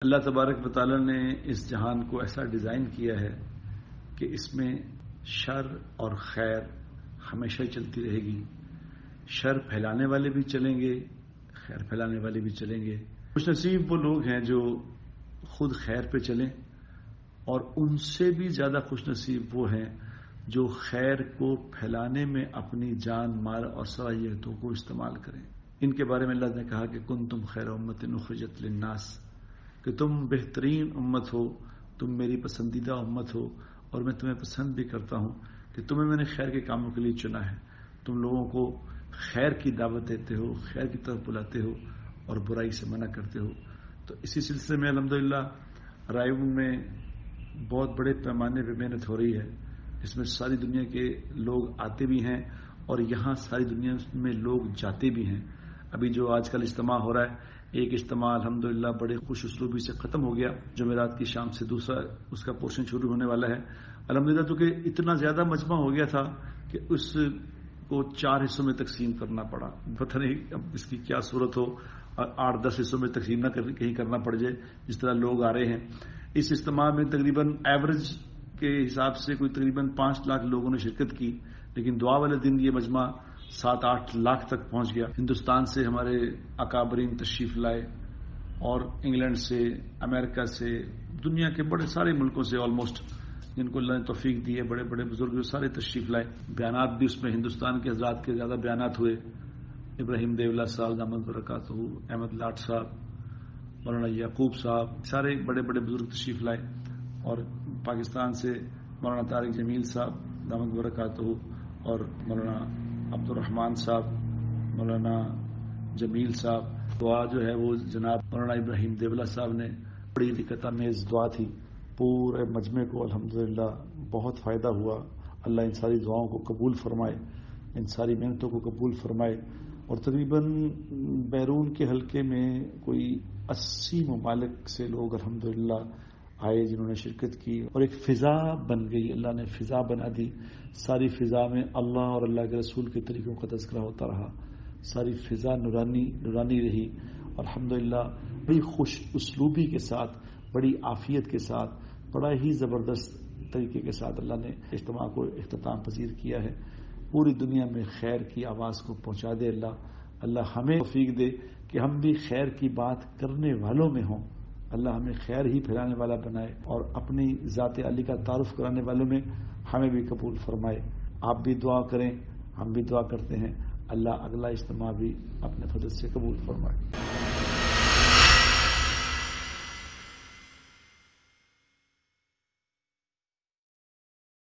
اللہ تبارک و تعالی نے اس جہان کو ایسا ڈیزائن کیا ہے کہ اس میں شر اور خیر ہمیشہ چلتی رہے گی. شر پھیلانے والے بھی چلیں گے، خیر پھیلانے والے بھی چلیں گے. خوش نصیب وہ لوگ ہیں جو خود خیر پہ چلیں، اور ان سے بھی زیادہ خوش نصیب وہ ہیں جو خیر کو پھیلانے میں اپنی جان مال اور صلاحیتوں کو استعمال کریں. ان کے بارے میں اللہ نے کہا کہ کنتم خیر امت اخرجت للناس، کہ تم بہترین امت ہو، تم میری پسندیدہ امت ہو، اور میں تمہیں پسند بھی کرتا ہوں کہ تمہیں میں نے خیر کے کاموں کے لیے چنا ہے. تم لوگوں کو خیر کی دعوت دیتے ہو، خیر کی طرف بلاتے ہو اور برائی سے منع کرتے ہو. تو اسی سلسلے میں الحمدللہ رائے میں بہت بڑے پیمانے پہ محنت ہو رہی ہے. اس میں ساری دنیا کے لوگ آتے بھی ہیں اور یہاں ساری دنیا میں لوگ جاتے بھی ہیں. ابھی جو آج کل اجتماع ہو رہا ہے، ایک اجتماع الحمدللہ بڑے خوش اسلوبی سے ختم ہو گیا. جمعرات کی شام سے دوسرا اس کا پورشن شروع ہونے والا ہے الحمدللہ. تو کہ اتنا زیادہ مجمع ہو گیا تھا کہ اس کو 4 حصوں میں تقسیم کرنا پڑا. پتہ نہیں اب اس کی کیا صورت ہو، 8-10 حصوں میں تقسیم نہ کہیں کرنا پڑ جائے جس طرح لوگ آ رہے ہیں. اس اجتماع میں تقریباً ایوریج کے حساب سے کوئی تقریباً 5 لاکھ لوگوں نے شرکت کی، لیکن دعا والے دن یہ مجمع 7-8 لاکھ تک پہنچ گیا. ہندوستان سے ہمارے اکابرین تشریف لائے اور انگلینڈ سے، امریکہ سے، دنیا کے بڑے سارے ملکوں سے آلموسٹ جن کو اللہ نے توفیق دی ہے، بڑے بڑے بزرگ سارے تشریف لائے. بیانات بھی اس میں ہندوستان کے حضرات کے زیادہ بیانات ہوئے. ابراہیم دیولہ صاحب دامت برکاتہ، احمد لاٹ صاحب، مولانا یعقوب صاحب، سارے بڑے بڑے بزرگ تشریف لائے. اور پاکستان سے مولانا طارق جمیل صاحب دامت برکاتہ، اور مولانا عبد الرحمان صاحب، مولانا جمیل صاحب. دعا جو ہے وہ جناب مولانا ابراہیم دیولہ صاحب نے بڑی دقت آمیز دعا تھی. پورے مجمع کو الحمدللہ بہت فائدہ ہوا. اللہ ان ساری دعاؤں کو قبول فرمائے، ان ساری محنتوں کو قبول فرمائے. اور تقریباً بیرون کے حلقے میں کوئی 80 ممالک سے لوگ الحمدللہ آئے جنہوں نے شرکت کی، اور ایک فضا بن گئی. اللہ نے فضا بنا دی. ساری فضا میں اللہ اور اللہ کے رسول کے طریقوں کا تذکرہ ہوتا رہا. ساری فضا نورانی رہی. الحمدللہ بڑی خوش اسلوبی کے ساتھ، بڑی عافیت کے ساتھ، بڑا ہی زبردست طریقے کے ساتھ اللہ نے اجتماع کو اختتام پذیر کیا ہے. پوری دنیا میں خیر کی آواز کو پہنچا دے اللہ ہمیں توفیق دے کہ ہم بھی خیر کی بات کرنے والوں میں ہوں. اللہ ہمیں خیر ہی پھیلانے والا بنائے اور اپنی ذات علی کا تعارف کرانے والوں میں ہمیں بھی قبول فرمائے. آپ بھی دعا کریں، ہم بھی دعا کرتے ہیں. اللہ اگلا اجتماع بھی اپنے فضل سے قبول فرمائے.